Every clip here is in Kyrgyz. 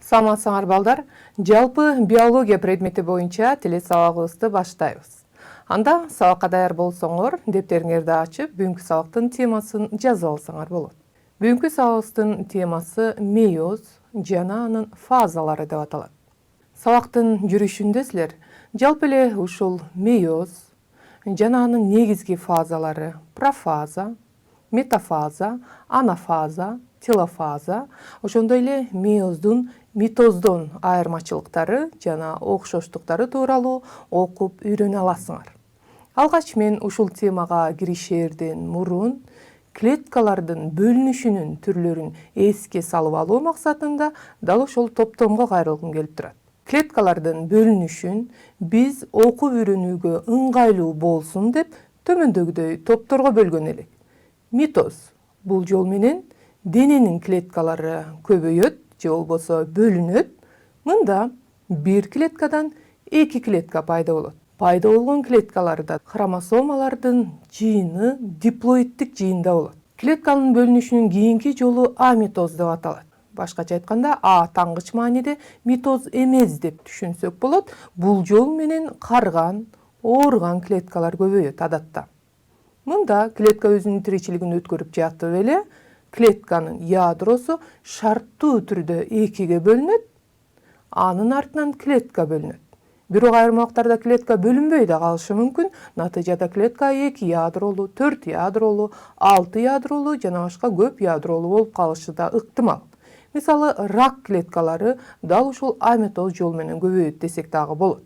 Саламатсыңар балдар, жалпы биология предмети боюнча тиле сабагыбызды баштайбыз. Анда сабакка даяр болсоңор, дептериңерди ачып, бүгүнкү сабактын темасын жазып алсаңар болот. Бүгүнкү сабагыбыздын темасы мейоз жана анын фазалары деп аталат. Сабактын жүрүшүндө силер жалпы эле ушул мейоз жана анын негизги фазалары профаза, метафаза, анафаза, телофаза, ошондой эле мейоздун митоздон айырмачылыктары жана окшоштуктары тууралуу окуп үйрөнө аласыңар. Алгач мен ушул темага киришерден мурун клеткалардын бөлүнүшүнүн түрлөрүн эске салып алуу максатында дал ошол топтомго кайрылгым келип турат. Клеткалардын бөлүнүшүн биз окуп үйрөнүүгө ыңгайлуу болсун деп төмөндөгүдөй топторго бөлгөн элек. Митоз бул жол менен дененин клеткалары көбөйөт же болбосо бөлүнөт. Мында бир клеткадан эки клетка пайда болот. Пайда болгон клеткаларда хромосомалардын жыйыны диплоидтик жыйында болот. Клетканын бөлүнүшүнүн кийинки жолу амитоз деп аталат. Башкача айтканда таңгыч мааниде митоз эмес деп түшүнсөк болот. Бул жол менен карган, ооруган клеткалар көбөйөт адатта. Мында клетка өзүнүн тиричилигин өткөрүп жатып эле клетканын ядросу шарттуу түрдө экиге бөлүнөт, анын артынан клетка бөлүнөт. Бирок айрым убактарда клетка бөлүнбөй да калышы мүмкүн. Натыйжада клетка 2 ядролуу, 4 ядролуу, 6 ядролуу жана башка көп ядролуу болуп калышы да ыктымал. Мисалы, рак клеткалары дал ушул амитоз жол менен көбөйөт десек дагы болот.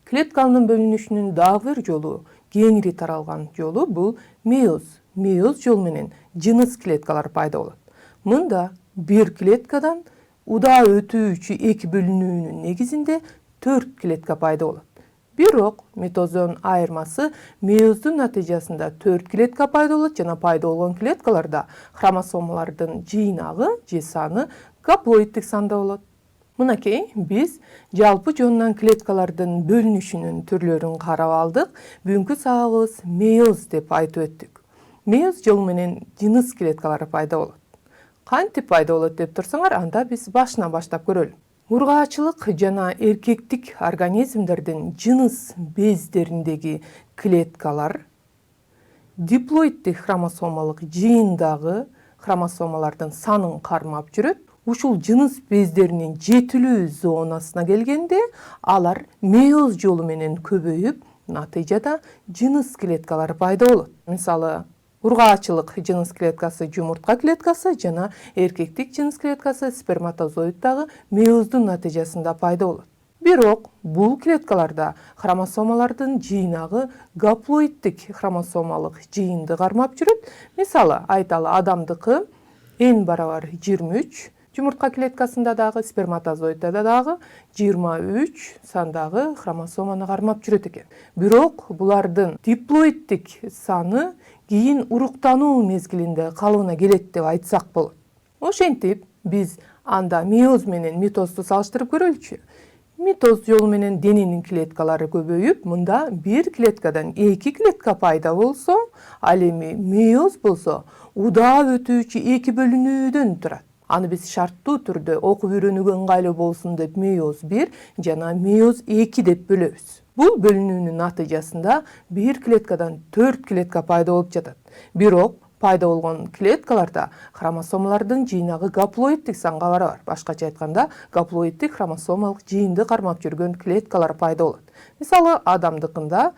Клетканын бөлүнүшүнүн дагы бир жолу, кеңири таралган жолу бул мейоз. Мейоз жол менен жыныс клеткалар пайда болот. Мында бир клеткадан удаа өтүүчү эки бөлүнүүнүн негизинде 4 клетка пайда болот. Бирок митоздон айырмасы мейоздун натыйжасында 4 клетка пайда болот жана пайда болгон клеткаларда хромосомалардын жыйнагы же саны гаплоидтик санда болот. Мынакей биз жалпы жонунан клеткалардын бөлүнүшүнүн түрлөрүн карап алдык. Бүгүнкү сабагыбыз мейоз деп айтып өттүк. Мейоз жол менен жыныс клеткалары пайда болот. Кантип пайда болот деп турсаңар, анда биз башынан баштап көрөлү. Ургаачылык жана эркектик организмдердин жыныс бездериндеги клеткалар диплоидтик хромосомалык жыйындагы хромосомалардын санын кармап жүрөт. Ушул жыныс бездеринин жетилүү зонасына келгенде алар мейоз жолу менен көбөйүп, натыйжада жыныс клеткалары пайда болот. Мисалы, ургаачылык жыныс клеткасы жумуртка клеткасы жана эркектик жыныс клеткасы сперматозоид дагы мейоздун натыйжасында пайда болот. Бирок бул клеткаларда хромосомалардын жыйнагы гаплоидтик хромосомалык жыйынды кармап жүрөт. Мисалы, айталы адамдыкы n барабар 23, жумуртка клеткасында дагы сперматозоидда дагы 23 сандагы хромосоманы кармап жүрөт экен. Бирок булардын диплоидтик саны кийин уруктануу мезгилинде калыбына келет деп айтсак болот. Ошентип биз анда мейоз менен митозду салыштырып көрөлүчү. Митоз жолу менен дененин клеткалары көбөйүп, мында бир клеткадан эки клетка пайда болсо, ал эми мейоз болсо удаа өтүүчү эки бөлүнүүдөн турат. Аны биз шарттуу түрдө окуп үйрөнүүгө ыңгайлуу болсун деп мейоз 1 жана мейоз 2 деп бөлөбүз. Бул бөлүнүүнүн натыйжасында бир клеткадан 4 клетка пайда болуп жатат. Бирок пайда болгон клеткаларда хромосомалардын жыйнагы гаплоидтик санга барабар. Башкача айтканда, гаплоидтик хромосомалык жыйынды кармап жүргөн клеткалар пайда болот. Мисалы, адамдыкында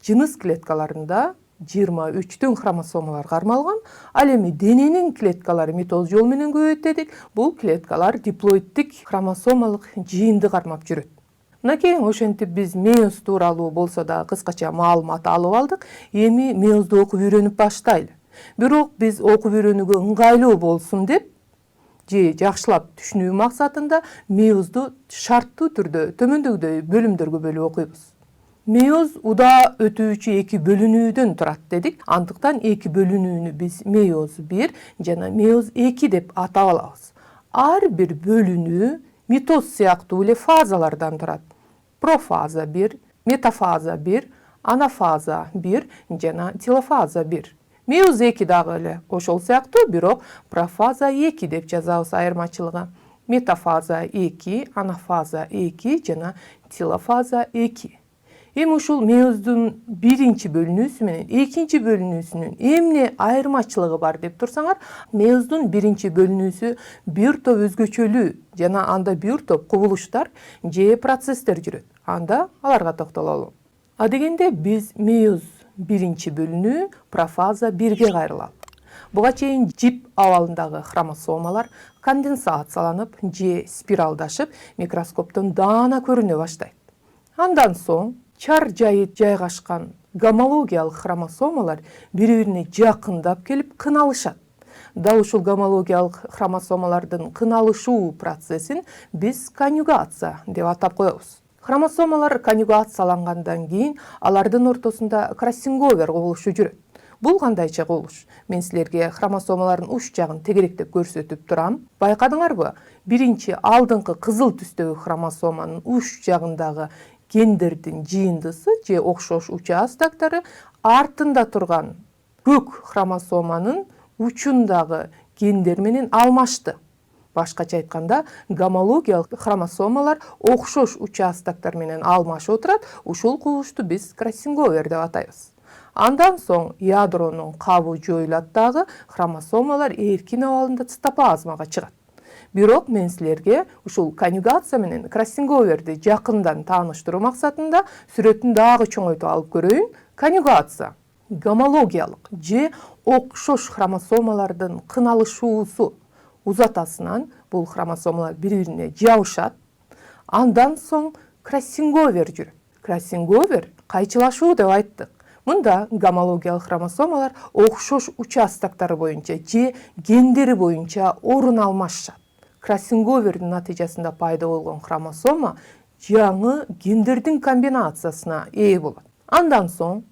жыныс клеткаларында 23-төн хромосомалар кармалган, ал эми дененин клеткалары митоз жол менен көбөйөт дедик. Бул клеткалар диплоидтик хромосомалык жыйынды кармап жүрөт. Мынакей ошентип биз мейоз тууралуу болсо да кыскача маалымат алып алдык. Эми мейозду окуп үйрөнүп баштайлы. Бирок биз окуп үйрөнүүгө ыңгайлуу болсун деп же жакшылап түшүнүү максатында мейозду шарттуу түрдө төмөндөгүдөй бөлүмдөргө бөлүп окуйбуз. Мейоз удаа өтүүчү эки бөлүнүүдөн турат дедик. Андыктан эки бөлүнүүнү биз мейоз 1 жана мейоз 2 деп атап алабыз. Ар бир бөлүнүү митоз сыяктуу эле фазалардан турат. Профаза 1, метафаза 1, анафаза 1 жана телофаза 1. Мейоз 2 дагы эле ошол сыяктуу, бирок профаза 2 деп жазабыз айырмачылыгы. метафаза 2, анафаза 2 жана телофаза 2. Эми ушул мейоздун биринчи бөлүнүүсү менен экинчи бөлүнүүсүнүн эмне айырмачылыгы бар деп турсаңар, мейоздун биринчи бөлүнүүсү бир топ өзгөчөлүү жана анда бир топ кубулуштар же процесстер жүрөт. Анда аларга токтололу. А дегенде биз мейоз биринчи бөлүнүү профаза 1ге кайрылалы. Буга чейин жип абалындагы хромосомалар конденсацияланып же спиралдашып микроскоптон даана көрүнө баштайт. Андан соң чар жайы жайгашкан гомологиялык хромосомалар бири-бирине жакындап келип кыналышат. Дал ушул гомологиялык хромосомалардын кыналышуу процессин биз конъюгация деп атап коебуз. Хромосомалар конъюгациялангандан кийин алардын ортосунда кроссинговер кубулушу жүрөт. Бул кандайча кубулуш? Мен силерге хромосомалардын уч жагын тегеректеп көрсөтүп турам. Байкадыңарбы? Биринчи алдыңкы кызыл түстөгү хромосоманын уч жагындагы гендердин жыйындысы же окшош участактары артында турган көк хромосоманын учундагы гендер менен алмашты. Башкача айтканда, гомологиялык хромосомалар окшош участактар менен алмашып отурат. Ушул кубулушту биз кроссинговер деп атайбыз. Андан соң ядронун кабы жоюлат дагы хромосомалар эркин абалында цитоплазмага чыгат. Бирок мен силерге ушул конъюгация менен кроссинговерди жакындан тааныштыруу максатында сүрөтүн дагы чоңойтуп алып көрөйүн. Конъюгация гомологиялык же окшош хромосомалардын кыналышуусу узатасынан бул хромосомалар бири-бирине жабышат. Андан соң кроссинговер жүрөт. Кроссинговер кайчылашуу деп айттык. Мында гомологиялык хромосомалар окшош участактары боюнча же гендери боюнча орун алмашат. Кроссинговердин натыйжасында пайда болгон хромосома жаңы гендердин комбинациясына ээ болот. Андан соң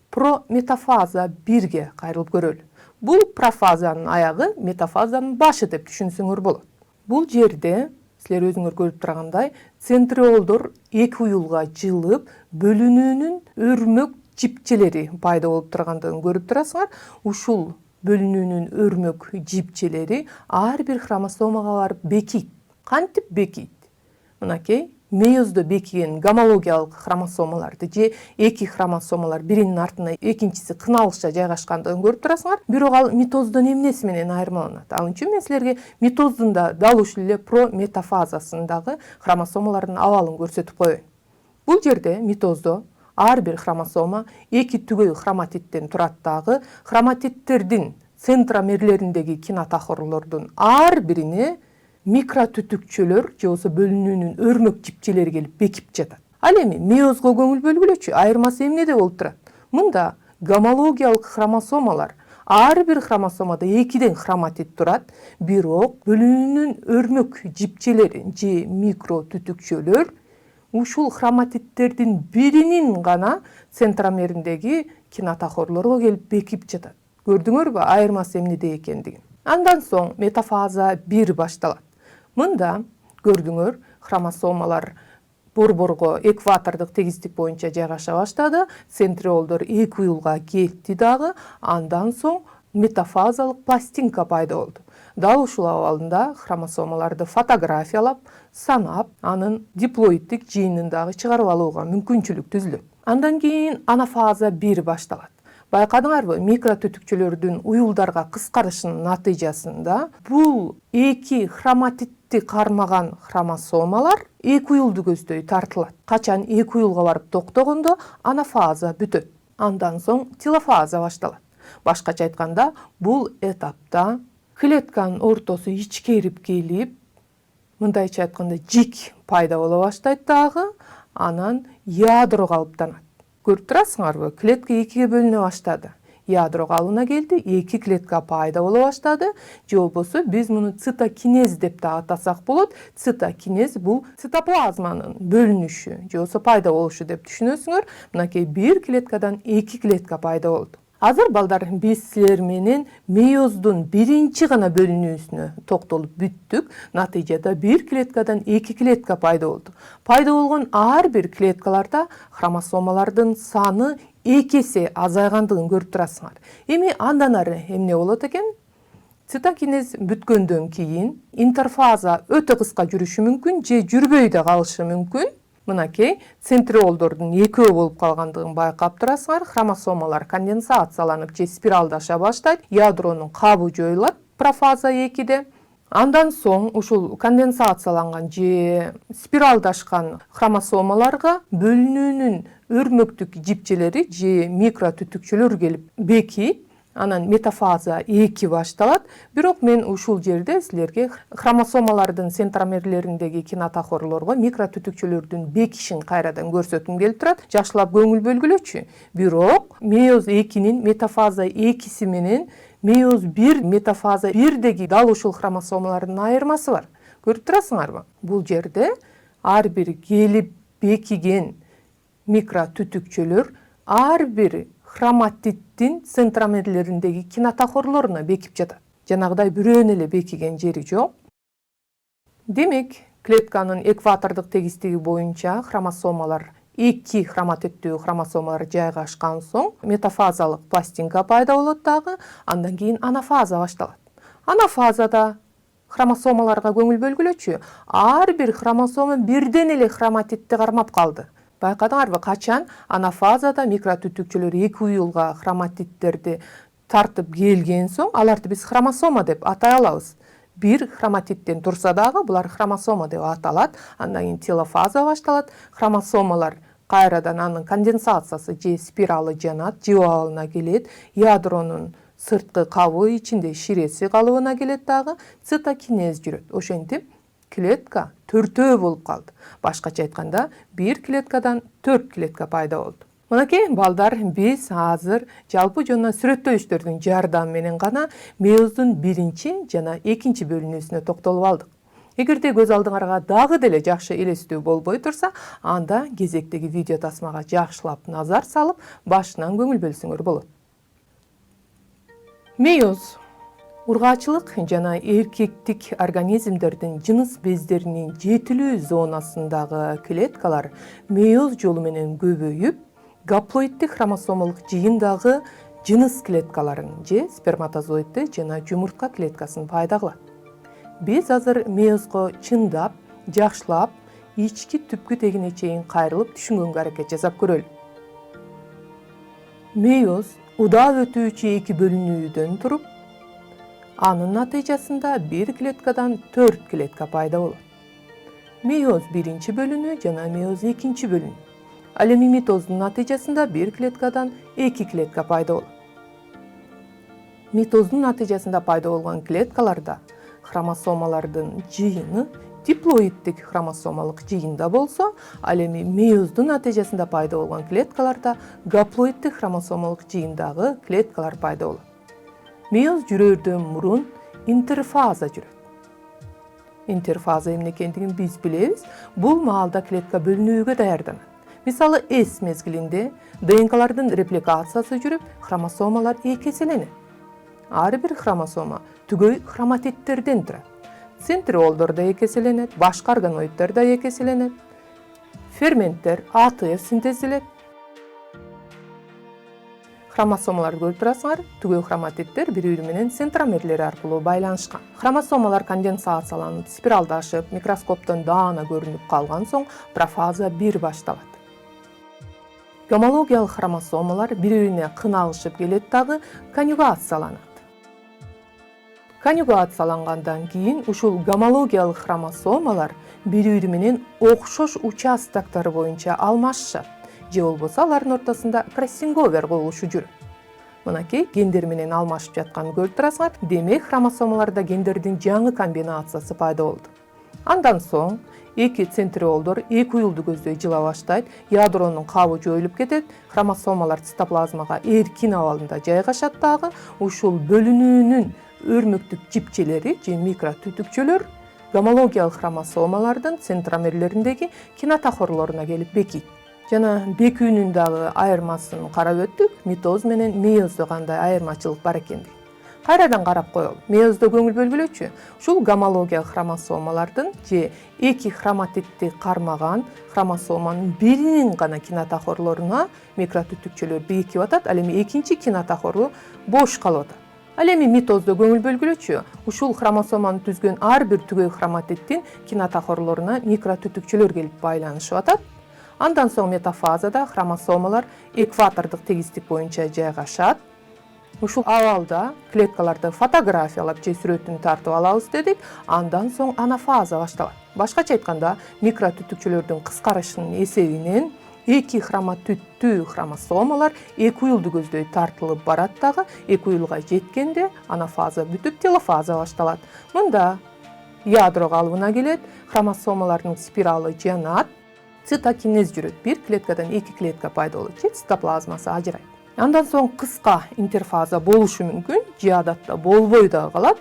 прометафаза 1ге кайрылып көрөлү. Бул профазанын аягы, метафазанын башы деп түшүнсөңөр болот. Бул жерде силер өзүңөр көрүп тургандай центриолдор эки уюлга жылып, бөлүнүүнүн өрмөк жипчелери пайда болуп тургандыгын көрүп турасыңар. Ушул бөлүнүүнүн өрмөк жипчелери ар бир хромосомага барып бекийт. Кантип бекийт? Мынакей мейоздо бекиген гомологиялык хромосомаларды же эки хромосомалар биринин артына экинчиси кыналышча жайгашкандыгын көрүп турасыңар. Бирок ал митоздон эмнеси менен айырмаланат? Ал үчүн мен силерге митоздун да дал ушул эле прометафазасындагы хромосомалардын абалын көрсөтүп коеюн. Бул жерде митоздо ар бир хромосома эки түгөй хроматидден турат дагы хроматиддердин центромерлериндеги кинотахорлордун ар бирине микротүтүкчөлөр же болбосо бөлүнүүнүн өрмөк жипчелери келип бекип жатат. Ал эми мейозго көңүл бөлгүлөчү, айырмасы эмнеде болуп турат? Мында гомологиялык хромосомалар ар бир хромосомада экиден хроматид турат, бирок бөлүнүүнүн өрмөк жипчелери же микротүтүкчөлөр ушул хроматиддердин биринин гана центромериндеги кинотахорлорго келип бекип жатат. Көрдүңөрбү айырмасы эмнеде экендигин? Андан соң метафаза 1 башталат. Мында көрдүңөр хромосомалар борборго экватордук тегиздик боюнча жайгаша баштады, центриолдор эки уюлга кетти дагы, андан соң метафазалык пластинка пайда болду. Дал ушул абалында хромосомаларды фотографиялап, санап, анын диплоиддик жыйынын дагы чыгарып алууга мүмкүнчүлүк түзүлөт. Андан кийин анафаза 1 башталат. Байкадыңарбы, микротүтүкчөлөрдүн уюлдарга кыскарышынын натыйжасында бул эки хроматидди кармаган хромосомалар эки уюлду көздөй тартылат. Качан эки уюлга барып токтогондо анафаза бүтөт. Андан соң телофаза башталат. Башкача айтканда, бул этапта клетканын ортосу ичкерип келип, мындайча айтканда жик пайда боло баштайт дагы, анан ядро калыптанат. Көрүп турасыңарбы, клетка экиге бөлүнө баштады. Ядро калыбына келди, эки клетка пайда боло баштады. Же болбосо биз муну цитокинез деп да атасак болот. Цитокинез бул цитоплазманын бөлүнүшү, же болбосо пайда болушу деп түшүнөсүңөр. Мынакей бир клеткадан эки клетка пайда болду. Азыр балдар, биз силер менен мейоздун биринчи гана бөлүнүүсүнө токтолуп бүттүк. Натыйжада бир клеткадан эки клетка пайда болду. Пайда болгон ар бир клеткаларда хромосомалардын саны эки эсе азайгандыгын көрүп турасыңар. Эми андан ары эмне болот экен? Цитокинез бүткөндөн кийин интерфаза өтө кыска жүрүшү мүмкүн же жүрбөй да калышы мүмкүн. Мынакей центриолдордун экөө болуп калгандыгын байкап турасыңар. Хромосомалар конденсацияланып же спиралдаша баштайт. Ядронун кабы жоюлат профаза 2-де. Андан соң ушул конденсацияланган же спиралдашкан хромосомаларга бөлүнүүнүн өрмөктүк жипчелери же микротүтүкчөлөр келип бекийт. Анан метафаза 2 башталат. Бирок мен ушул жерде силерге хромосомалардын центромерлериндеги кинотохорлорго микротүтүкчөлөрдүн бекишин кайрадан көрсөткүм келип турат. Жакшылап көңүл бөлгүлөчү. Бирок мейоз 2-нин метафаза 2-си менен мейоз 1 метафаза 1-деги дал ушул хромосомалардын айырмасы бар. Көрүп турасыңарбы? Бул жерде ар бир келип бекиген микротүтүкчөлөр ар бир хроматиттин центромерлериндеги кинотохорлоруна бекип жатат. Жанагыдай бирөөнү эле бекиген жери жок. Демек, клетканын экватордук тегистиги боюнча хромосомалар 2 хроматиттүү хромосомалар жайгашкан соң метафазалык пластинка пайда болот дагы, андан кийин анафаза башталат. Анафазада хромосомаларга көңүл бөлгүлөчү. Ар бир хромосома бирден эле хроматитти кармап калды. Байкадыңарбы, качан анафазада микротүтүкчөлөр 2 уюлга хроматиттерди тартып келген соң, аларды биз хромосома деп атай алабыз. Бир хроматиттен турса дагы булар хромосома деп аталат. Андан кийин телофаза башталат. Хромосомалар кайрадан анын конденсациясы же спиралы жанат, жибалына келет. Ядронун сырткы кабы ичинде ширеси калыбына келет дагы. Цитокинез жүрөт. Ошентип клетка 4 болуп калды. Башкача айтканда, бир клеткадан 4 клетка пайда болду. Мынакей балдар, биз азыр жалпы жана сүрөттөштөрдүн жардамы менен гана мейоздун 1 жана 2 бөлүнүүсүнө токтолуп алдык. Эгерде көз алдыңарга дагы деле жакшы элестүү болбой турса, анда кезектеги видео тасмага жакшылап назар салып, башынан көңүл бөлсөңөр болот. Мейоз ургаачылык жана эркектик организмдердин жыныс бездеринин жетилүү зонасындагы клеткалар мейоз жолу менен көбөйүп, гаплоидтик хромосомалык жыйындагы жыныс клеткаларын же сперматозоидти жана жумуртка клеткасын пайда кылат. Биз азыр мейозго чындап, жакшылап, ички түпкү тегине чейин кайрылып түшүнгөнгө аракет жасап көрөлү. Мейоз удаа өтүүчү 2 бөлүнүүдөн туруп, анын натыйжасында бир клеткадан 4 клетка пайда болот. Мейоз 1 бөлүнүү жана мейоз 2 бөлүнүү. Ал эми митоздун натыйжасында бир клеткадан 2 клетка пайда болот. Митоздун натыйжасында пайда болгон клеткаларда хромосомалардын жыйыны диплоидтик хромосомалык жыйында болсо, ал эми мейоздун натыйжасында пайда болгон клеткаларда гаплоидтик хромосомалык жыйындагы клеткалар пайда болот. Мейоз жүрөрдөн мурун интерфаза жүрөт. Интерфаза эмне экендигин биз билебиз. Бул маалда клетка бөлүнүүгө даярданат. Мисалы, S мезгилинде ДНКлардын репликациясы жүрүп, хромосомалар экеселенет. Ар бир хромосома түгөй хроматиттерден турат. Центриолдор да экеселенет, башка органоиддер да экеселенет. Ферменттер АТФ синтезделет. Хромосомаларды көрүп турасыңар, түгөй хроматиттер бири-бири менен центромерлери аркылуу байланышкан. Хромосомалар конденсацияланып, спиралдашып, микроскоптон даана көрүнүп калган соң профаза 1 башталат. Гомологиялык хромосомалар бири-бирине кыналышып келет дагы конъюгацияланат. Конъюгациялангандан кийин ушул гомологиялык хромосомалар бири-бири менен окшош участоктор боюнча алмашышат. Же болбосо алардын ортосунда кроссинговер болушу жүрөт. Мынакей гендер менен алмашып жатканын көрүп турасыңар. Демек, хромосомаларда гендердин жаңы комбинациясы пайда болду. Андан соң 2 центриолдор 2 уюлду көздөй жыла баштайт, ядронун кабы жоюлуп кетет, хромосомалар цитоплазмага эркин абалында жайгашат дагы, ушул бөлүнүүнүн өрмөктүк жипчелери же микротүтүкчөлөр гомологиялык хромосомалардын центромерлериндеги кинотохорлоруна келип бекийт. Жана бекүүнүн дагы айырмасын карап өттүк, митоз менен мейоздо кандай айырмачылык бар экендиги. Кайрадан карап коелу. Мейоздо көңүл бөлгүлөчү. Ушул гомологиялык хромосомалардын же 2 хроматитти кармаган хромосоманын биринин гана кинотохорлоруна микротүтүкчөлөр бекип атат, ал эми экинчи кинотохору бош калып атат. Ал эми митоздо көңүл бөлгүлөчү. Ушул хромосоманы түзгөн ар бир түгөй хроматиддин кинотохорлоруна микротүтүкчөлөр келип байланышып атат. Андан соң метафазада хромосомалар экватордук тегиздик боюнча жайгашат. Ушул абалда клеткаларды фотографиялап же сүрөтүн тартып алабыз дедик. Андан соң анафаза башталат. Башкача айтканда, микротүтүкчөлөрдүн кыскарышынын эсебинен эки хроматүттүү хромосомалар эки уюлду көздөй тартылып барат дагы, эки уюлга жеткенде анафаза бүтүп телофаза башталат. Мында ядро калыбына келет, хромосомалардын спиралы жанат, цитокинез жүрөт. Бир клеткадан эки клетка пайда болот же цитоплазмасы ажырайт. Андан соң кыска интерфаза болушу мүмкүн, же адатта болбой да калат.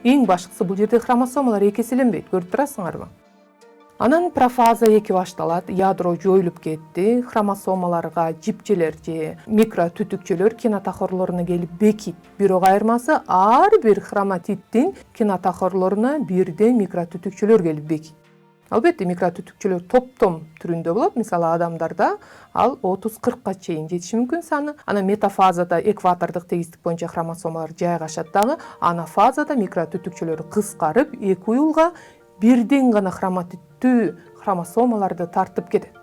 Эң башкысы бул жерде хромосомалар экиселенбейт, көрүп турасыңарбы? Анан профаза 2 башталат, ядро жоюлуп кетти, хромосомаларга жипчелер же микротүтүкчөлөр кинотохорлоруна келип бекийт. Бирок айырмасы ар бир хроматиддин кинотохорлоруна бирден микротүтүкчөлөр келип бекийт. Албетте микротүтүкчөлөр топтом түрүндө болот. Мисалы адамдарда ал 30-40ка чейин жетиши мүмкүн саны. Анан метафазада экватордук тегиздик боюнча хромосомалар жайгашат дагы, анафазада микротүтүкчөлөр кыскарып, эки уюлга бирден гана хроматиддүү хромосомаларды тартып кетет.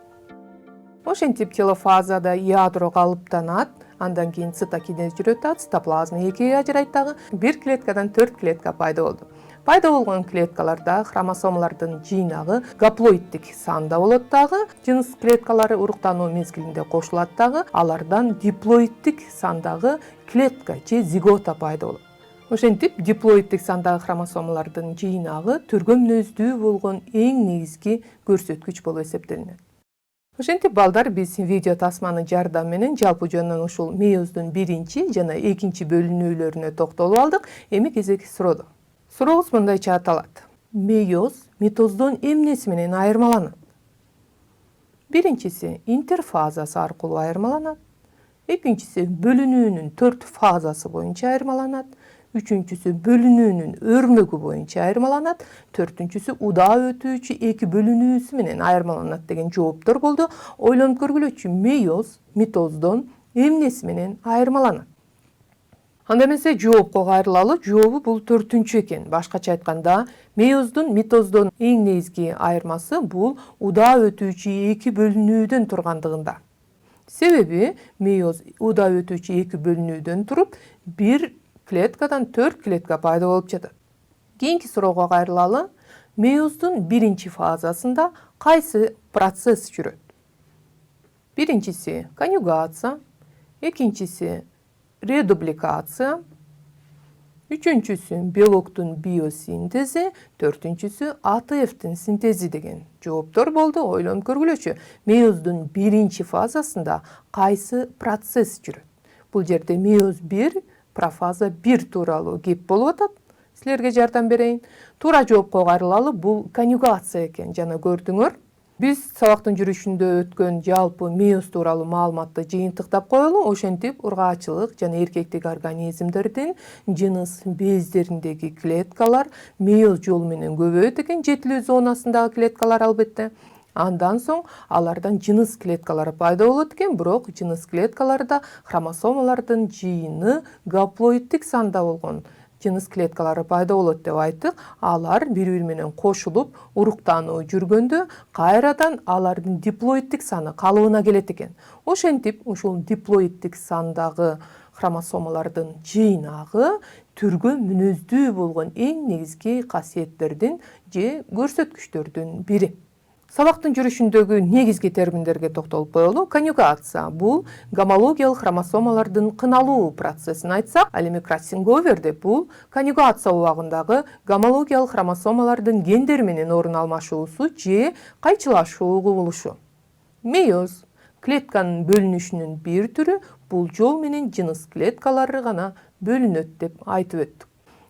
Ошентип телофазада ядро калыптанат, андан кийин цитокинез жүрөт, цитоплазма экиге ажырайт дагы, бир клеткадан 4 клетка пайда болду. Пайда болгон клеткаларда хромосомалардын жыйнагы гаплоиддик санда болот дагы, жыныс клеткалары уруктануу мезгилинде кошулат дагы, алардан диплоиддик сандагы клетка же зигота пайда болот. Ошентип диплоиддик сандагы хромосомалардын жыйнагы түргө мүнөздүү болгон эң негизги көрсөткүч болуп эсептелинет. Ошентип балдар, биз видео тасманын жардамы менен жалпы жөнүнөн ушул мейоздун биринчи жана экинчи бөлүнүүлөрүнө токтолуп алдык. Эми кезекти суроо. Сурообуз мындайча аталат. Мейоз митоздон эмнеси менен айырмаланат? Биринчиси интерфазасы аркылуу айырмаланат. Экинчиси бөлүнүүнүн 4 фазасы боюнча айырмаланат. Үчүнчүсү бөлүнүүнүн өрмөгү боюнча айырмаланат. Төртүнчүсү удаа өтүүчү эки бөлүнүүсү менен айырмаланат деген жооптор болду. Ойлонуп көргүлөчү, мейоз митоздон эмнеси менен айырмаланат? Анда эмесе жоопко кайрылалы. Жообу бул 4-чү экен. Башкача айтканда, мейоздун митоздон эң негизги айырмасы бул удаа өтүүчү эки бөлүнүүдөн тургандыгында. Себеби мейоз удаа өтүүчү эки бөлүнүүдөн туруп, бир клеткадан 4 клетка пайда болуп жатат. Кийинки суроого кайрылалы. Мейоздун биринчи фазасында кайсы процесс жүрөт? Биринчиси конъюгация, экинчиси редубликация, үчүнчүсү белоктун биосинтези, төртүнчүсү АТФтин синтези деген жооптор болду. Ойлонуп көргүлөчү, мейоздун биринчи фазасында кайсы процесс жүрөт? Бул жерде мейоз 1, профаза 1 тууралуу кеп болуп атат. Силерге жардам берейин. Туура жоопко кайрылалы, бул конъюгация экен, жана көрдүңөр. Биз сабактын жүрүшүндө өткөн жалпы мейоз тууралуу маалыматты жыйынтыктап коелу. Ошентип ургаачылык жана эркектик организмдердин жыныс бездериндеги клеткалар мейоз жолу менен көбөйөт экен, жетилүү зонасындагы клеткалар албетте. Андан соң алардан жыныс клеткалары пайда болот экен, бирок жыныс клеткаларда хромосомалардын жыйыны гаплоиддик санда болгон жыныс клеткалары пайда болот деп айттык. Алар бири-бири менен кошулуп, уруктануу жүргөндө кайрадан алардын диплоиддик саны калыбына келет экен. Ошентип, ушул диплоиддик сандагы хромосомалардын жыйнагы түргө мүнөздүү болгон эң негизги касиеттердин же көрсөткүчтөрдүн бири. Сабактын жүрүшүндөгү негизги терминдерге токтолуп коелу. Конъюгация бул гомологиялык хромосомалардын кыналуу процессин айтсак, ал эми кроссинг-оверде бул конъюгация убагындагы гомологиялык хромосомалардын гендер менен орун алмашуусу же кайчылашуу кубулушу. Мейоз клетканын бөлүнүшүнүн бир түрү, бул жол менен жыныс клеткалары гана бөлүнөт деп айтып өттүк.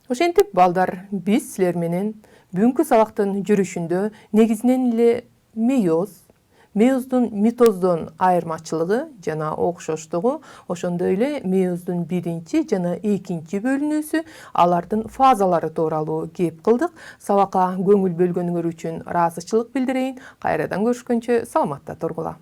Ошентип балдар, биз силер менен бүгүнкү сабактын жүрүшүндө негизинен эле мейоздун митоздон айырмачылыгы жана окшоштугу, ошондой эле мейоздун биринчи жана экинчи бөлүнүүсү, алардын фазалары тууралуу кеп кылдык. Сабакка көңүл бөлгөнүңөр үчүн ыраазычылык билдирейин. Кайрадан көрүшкөнчө саламатта тургула.